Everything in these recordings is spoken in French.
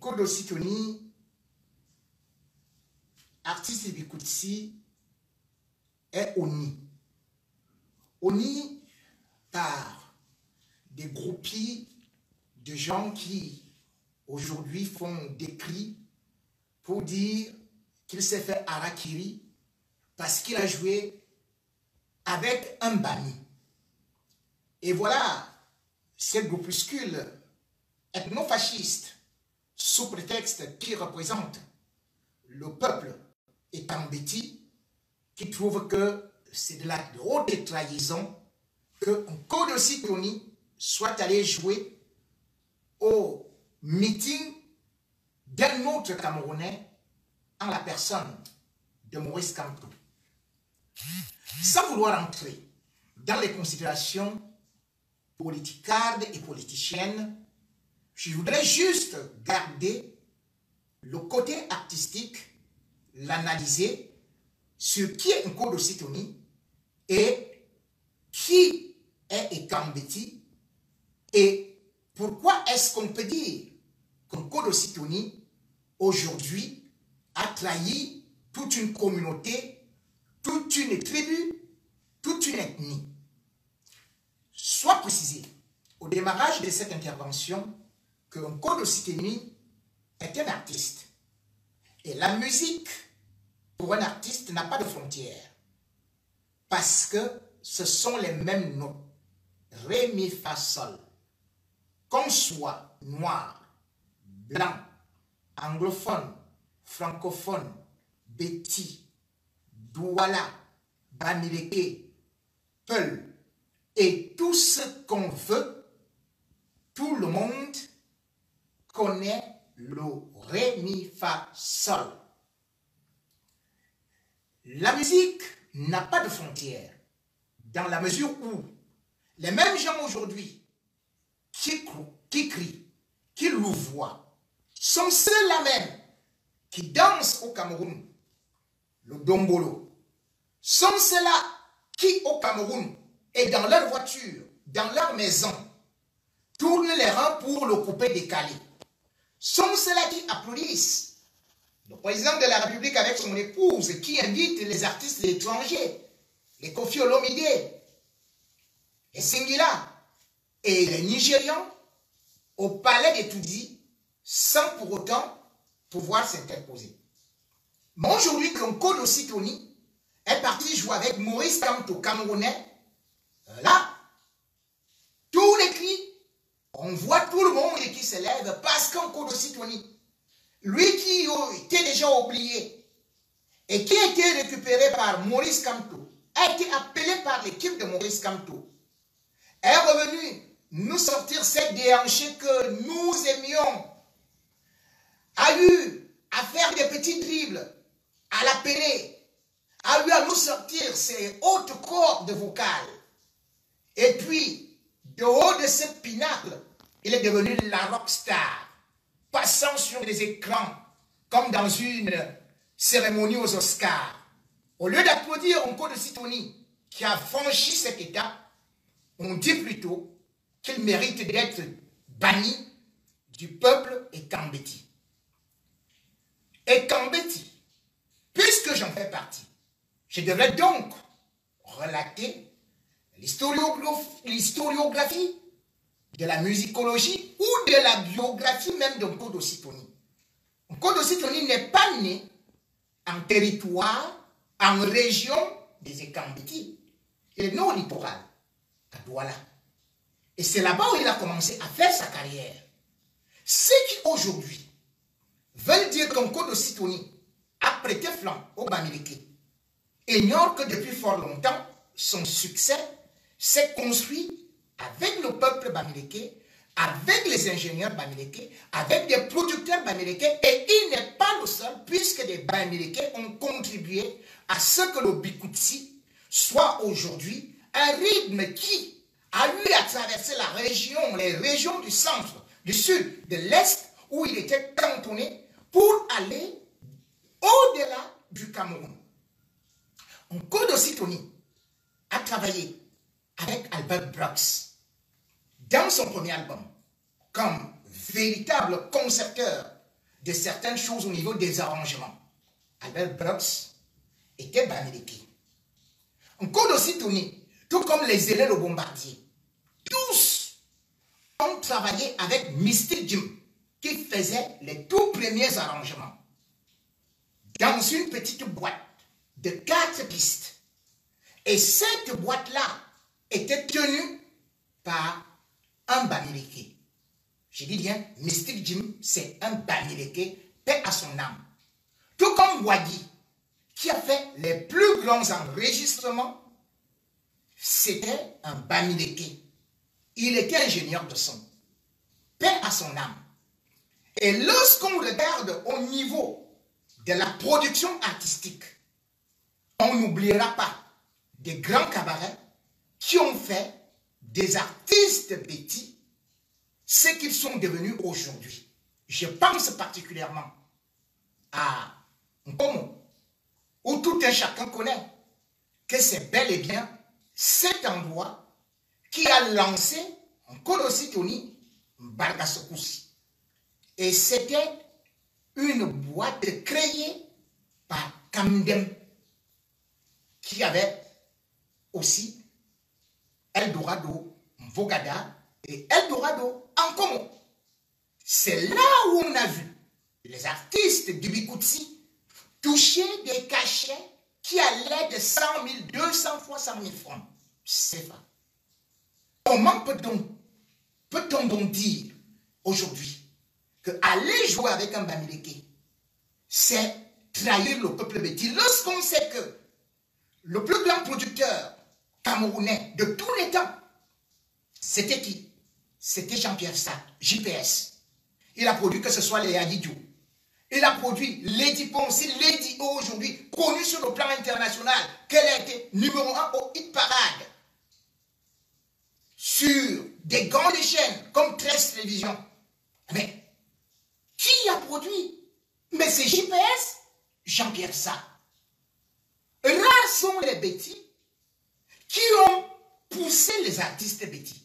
Nkodo Sitoni, artiste Bikoutsi, est honni. Honni par des groupies de gens qui aujourd'hui font des cris pour dire qu'il s'est fait harakiri parce qu'il a joué avec un banni. Et voilà, ce groupuscule ethno-fasciste, sous prétexte qu'il représente le peuple Ekambeti, qui trouve que c'est de la haute trahison que Nkodo Sitoni soit allé jouer au meeting d'un autre Camerounais en la personne de Maurice Kamto. Sans vouloir entrer dans les considérations politicardes et politiciennes, je voudrais juste garder le côté artistique, l'analyser sur qui est Nkodo Sitoni et qui est Ekambeti et pourquoi est-ce qu'on peut dire que Nkodo Sitoni aujourd'hui a trahi toute une communauté, toute une tribu, toute une ethnie. Soit précisé au démarrage de cette intervention que Nkodo Sitoni est un artiste. Et la musique, pour un artiste, n'a pas de frontières. Parce que ce sont les mêmes notes. Ré, mi, fa, sol. Qu'on soit noir, blanc, anglophone, francophone, Beti, Douala, Bamileke, Peul, et tout ce qu'on veut, tout le monde connaît le Ré, mi, fa, sol. La musique n'a pas de frontières, dans la mesure où les mêmes gens aujourd'hui qui crient, qui louvoient, sont ceux-là même qui dansent au Cameroun, le dombolo, sont ceux-là qui au Cameroun et dans leur voiture, dans leur maison, tournent les reins pour le couper décalé, sont ceux-là qui applaudissent le président de la République avec son épouse qui invite les artistes étrangers, les Kofi Olomide, les Singila et les Nigérians au palais des Toudi sans pour autant pouvoir s'interposer. Mais aujourd'hui, Nkodo Sitoni est parti jouer avec Maurice Kamto, Camerounais. Là, tous les cris, on voit tout le monde qui s'élève parce qu'Nkodo Sitoni, lui qui était déjà oublié et qui a été récupéré par Maurice Kamto, a été appelé par l'équipe de Maurice Kamto, est revenu nous sortir cette déhanchée que nous aimions, a eu à faire des petits dribbles, à l'appeler, a eu à nous sortir ses hautes cordes vocales. Et puis, de haut de ce pinacle, il est devenu la rockstar, passant sur les écrans comme dans une cérémonie aux Oscars. Au lieu d'applaudir Nkodo Sitoni qui a franchi cet étape, on dit plutôt qu'il mérite d'être banni du peuple Ekambeti. Ekambeti, puisque j'en fais partie, je devrais donc relater l'historiographie de la musicologie ou de la biographie même de Nkodo Sitoni. Nkodo Sitoni n'est pas né en territoire, en région des Ekambeti. Il est né au littoral, à Douala. Et c'est là-bas où il a commencé à faire sa carrière. Ceux qui aujourd'hui veulent dire que Nkodo Sitoni a prêté flanc au Bamileke ignorent que depuis fort longtemps, son succès s'est construit avec le peuple Bamileke, avec les ingénieurs Bamileke, avec des producteurs Bamileke, et il n'est pas le seul, puisque des Bamileke ont contribué à ce que le Bikoutsi soit aujourd'hui un rythme qui a eu à traverser la région, les régions du centre, du sud, de l'est, où il était cantonné, pour aller au-delà du Cameroun. Nkodo Sitoni a travaillé avec Albert Brooks dans son premier album comme véritable concepteur de certaines choses au niveau des arrangements. Albert Brooks était Bamileke. Encore aussi Tony, tout comme les élèves au bombardier, tous ont travaillé avec Mystic Jim, qui faisait les tout premiers arrangements. Dans une petite boîte de 4 pistes. Et cette boîte-là était tenue par un Bamileke. Je dis bien, Mystic Jim, c'est un Bamileke, paix à son âme. Tout comme Wadi, qui a fait les plus grands enregistrements, c'était un Bamileke. Il était ingénieur de son. Paix à son âme. Et lorsqu'on regarde au niveau de la production artistique, on n'oubliera pas des grands cabarets qui ont fait des artistes petits ce qu'ils sont devenus aujourd'hui. Je pense particulièrement à Nkomo, où tout un chacun connaît que c'est bel et bien cet endroit qui a lancé Nkodosi Tony Mbargasokousi. Et c'était une boîte créée par Kamdem, qui avait aussi Eldorado, Mvogada et Eldorado Nkomo. C'est là où on a vu les artistes du Bikutsi toucher des cachets qui allaient de 100 000, 200 fois 100 000 francs. C'est ça. Comment peut-on donc dire aujourd'hui que aller jouer avec un Bamileke, c'est trahir le peuple béti, lorsqu'on sait que le plus grand producteur camerounais de tous les temps, c'était qui? C'était Jean-Pierre Sarr, JPS. Il a produit que ce soit les Adidjo. Il a produit Lady Ponce, Lady O aujourd'hui, connue sur le plan international, qu'elle a été numéro 1 au hit parade. Sur des grandes chaînes comme 13 Télévisions. Mais qui a produit? Mais c'est JPS, Jean-Pierre Sarr. Rares sont les bêtis qui ont poussé les artistes bêtis.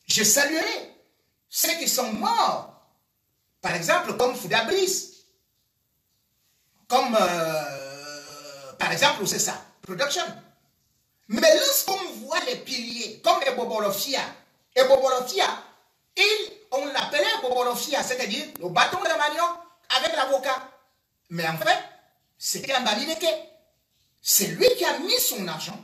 Je saluerai ceux qui sont morts. Par exemple, comme Fouda Brice. Comme, par exemple, c'est ça, Production. Mais lorsqu'on voit les piliers, comme les Bobolofia, et Bobolofia, on l'appelait Bobolofia, c'est-à-dire le bâton de manioc avec l'avocat. Mais en fait, c'était un Bamileke. C'est lui qui a mis son argent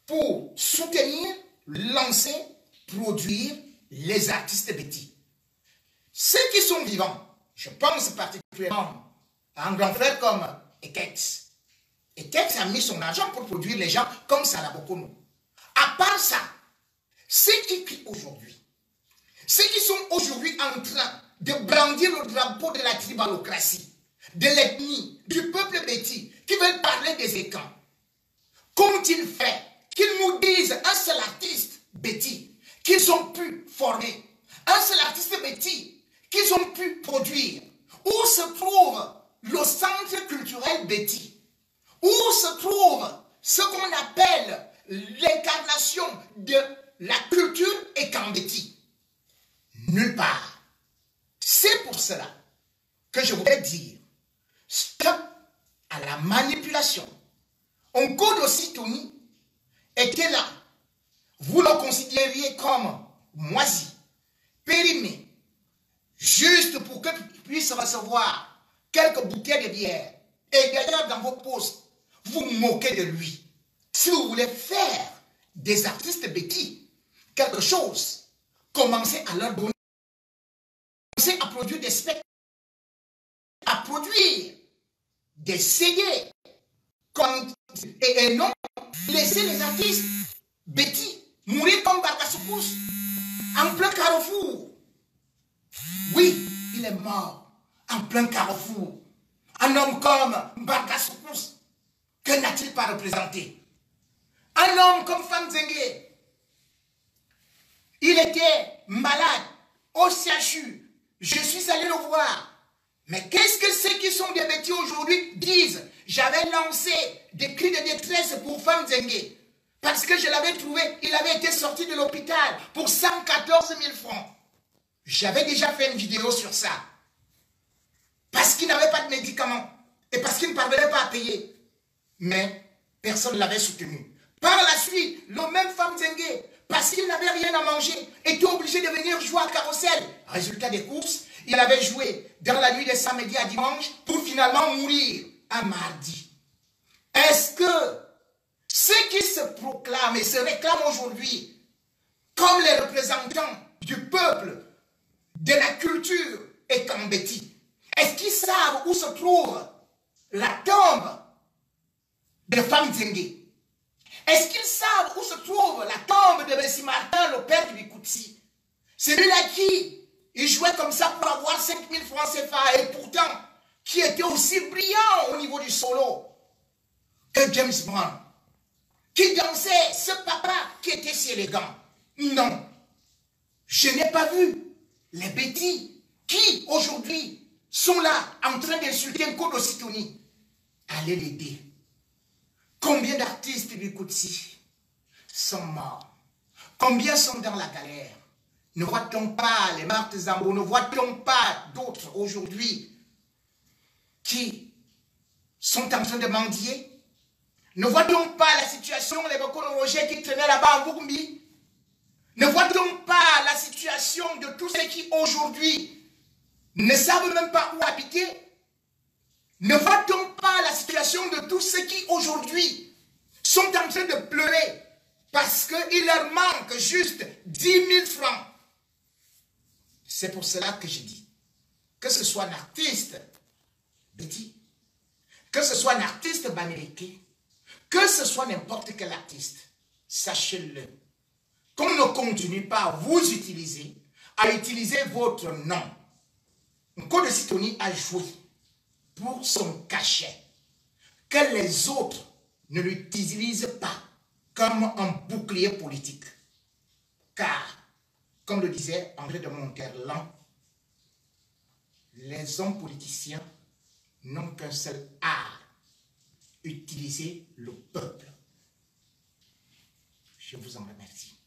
pour soutenir, lancer, produire les artistes petits. Ceux qui sont vivants, je pense particulièrement à un grand frère comme Ekex. Ekex a mis son argent pour produire les gens comme Salabokono. À part ça, ceux qui crient aujourd'hui, ceux qui sont aujourd'hui en train de brandir le drapeau de la tribalocratie, de l'ethnie, du peuple béti, qui veulent parler des écrans, qu'ont-ils fait? Qu'ils nous disent un seul artiste béti qu'ils ont pu former, un seul artiste béti qu'ils ont pu produire. Où se trouve le centre culturel béti? Où se trouve ce qu'on appelle l'incarnation de la culture ekambéti? Nulle part. C'est pour cela que je voudrais dire stop à la manipulation. On code aussi Tony était là. Vous le considériez comme moisi, périmé, juste pour que tu puisses recevoir quelques bouteilles de bière. Et d'ailleurs, dans vos postes, vous moquez de lui. Si vous voulez faire des artistes béquilles quelque chose, commencez à leur donner, commencez à produire des spectacles, à produire des CD, et non laisser les artistes béquilles mourir comme Bargasokous en plein carrefour. Oui, il est mort en plein carrefour. Un homme comme Bargasokous, que n'a-t-il pas représenté? Un homme comme Fanzengue, il était malade au CHU. Je suis allé le voir. Mais qu'est-ce que ceux qui sont des bêtis aujourd'hui disent? J'avais lancé des cris de détresse pour Fanzengue parce que je l'avais trouvé, il avait été sorti de l'hôpital pour 114 000 francs. J'avais déjà fait une vidéo sur ça. parce qu'il n'avait pas de médicaments et parce qu'il ne parvenait pas à payer. Mais personne ne l'avait soutenu. Par la suite, le même femme Zengue, parce qu'il n'avait rien à manger, était obligé de venir jouer à carrousel. Résultat des courses, il avait joué dans la nuit de samedi à dimanche pour finalement mourir un mardi. Est-ce que ceux qui se proclament et se réclament aujourd'hui comme les représentants du peuple, de la culture et Kambeti, est-ce qu'ils savent où se trouve la tombe de Femme Zengue? Est-ce qu'ils savent où se trouve la tombe de Bessie Martin, le père du Bikutsi? Celui-là qui, il jouait comme ça pour avoir 5000 francs CFA et pourtant, qui était aussi brillant au niveau du solo que James Brown, qui dansait, ce papa qui était si élégant. Non, je n'ai pas vu les bêtis qui aujourd'hui sont là en train d'insulter un code Ositoni. Allez l'aider. Combien d'artistes du Bikutsi sont morts? Combien sont dans la galère? Ne voit-on pas les Marthe Zambo? Ne voit-on pas d'autres aujourd'hui qui sont en train de mendier? Ne voit-on pas la situation, les Bokono Roger qui traînaient là-bas en Burumbi? Ne voit-on pas la situation de tous ceux qui aujourd'hui ne savent même pas où habiter? Ne voit-on pas la situation de tous ceux qui aujourd'hui sont en train de pleurer parce qu'il leur manque juste 10 000 francs? C'est pour cela que je dis, que ce soit un artiste Betty, que ce soit un artiste Bamileke, que ce soit n'importe quel artiste, sachez-le, qu'on ne continue pas à vous utiliser, à utiliser votre nom. Code Sitoni a joué pour son cachet, que les autres ne l'utilisent pas comme un bouclier politique. Car, comme le disait André de Monterland, les hommes politiciens n'ont qu'un seul art, utiliser le peuple. Je vous en remercie.